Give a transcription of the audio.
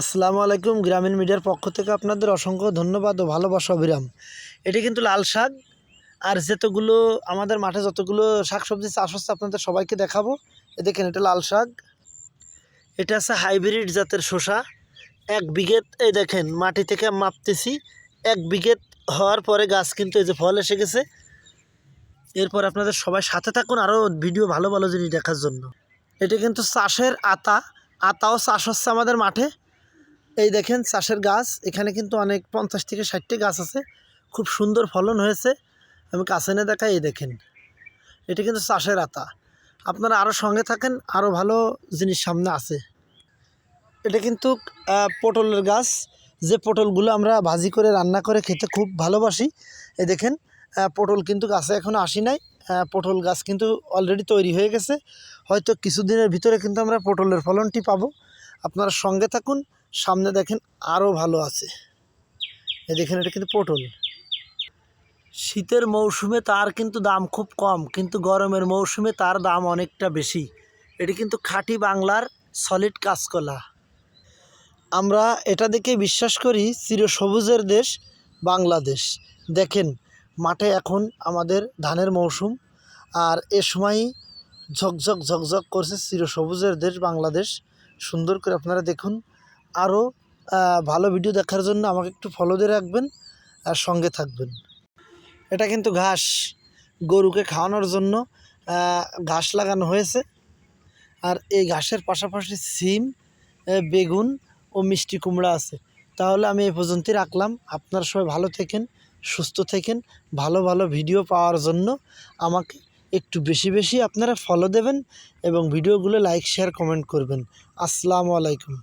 আসসালামু আলাইকুম। গ্রামীণ মিডিয়ার পক্ষ থেকে আপনাদের অসংখ্য ধন্যবাদ ও ভালোবাসা অবিরাম। এটি কিন্তু লাল শাক। আর যতগুলো আমাদের মাঠে যতগুলো শাকসবজি চাষ হচ্ছে আপনাদের সবাইকে দেখাবো। দেখেন, এটা লাল শাক। এটা আছে হাইব্রিড জাতের শসা। 1 বিঘে, এই দেখেন মাটি থেকে মাপতেছি, 1 বিঘে হওয়ার পরে গাছ কিন্তু এই যে ফল এসে গেছে। এরপর আপনাদের সবাই সাথে থাকুন আরও ভিডিও ভালো ভালো জিনিস দেখার জন্য। এটা কিন্তু চাষের আতাও চাষ হচ্ছে আমাদের মাঠে। এই দেখেন চাষের গাছ, এখানে কিন্তু অনেক 50 থেকে 60টি গাছ আছে। খুব সুন্দর ফলন হয়েছে। আমি কাছে এনে দেখাই। এই দেখেন, এটা কিন্তু চাষের আতা। আপনারা আরও সঙ্গে থাকেন, আরও ভালো জিনিস সামনে আছে। এটা কিন্তু পটলের গাছ, যে পটলগুলো আমরা ভাজি করে রান্না করে খেতে খুব ভালোবাসি। এই দেখেন, পটল কিন্তু গাছে এখনও আসি নাই। পটল গাছ কিন্তু অলরেডি তৈরি হয়ে গেছে। হয়তো কিছুদিনের ভিতরে কিন্তু আমরা পটলের ফলনটি পাবো। আপনারা সঙ্গে থাকুন, সামনে দেখেন আরও ভালো আছে। এই দেখেন, এটা কিন্তু পটল। শীতের মৌসুমে তার কিন্তু দাম খুব কম, কিন্তু গরমের মৌসুমে তার দাম অনেকটা বেশি। এটি কিন্তু খাঁটি বাংলার সলিড কাঁচকলা। আমরা এটা দেখে বিশ্বাস করি চিরসবুজের দেশ বাংলাদেশ। দেখেন, মাঠে এখন আমাদের ধানের মৌসুম, আর এ সময়ই ঝকঝক ঝকঝক করছে চিরসবুজের দেশ বাংলাদেশ। সুন্দর করে আপনারা দেখুন। আরও ভালো ভিডিও দেখার জন্য আমাকে একটু ফলো দিয়ে রাখবেন আর সঙ্গে থাকবেন। এটা কিন্তু ঘাস, গরুকে খাওয়ানোর জন্য ঘাস লাগানো হয়েছে। আর এই ঘাসের পাশাপাশি সিম, বেগুন ও মিষ্টি কুমড়া আছে। তাহলে আমি এই পর্যন্তই রাখলাম। আপনারা সবাই ভালো থাকেন, সুস্থ থাকেন। ভালো ভালো ভিডিও পাওয়ার জন্য আমাকে একটু বেশি বেশি আপনারা ফলো দেবেন এবং ভিডিওগুলো লাইক শেয়ার কমেন্ট করবেন। আসসালামু আলাইকুম।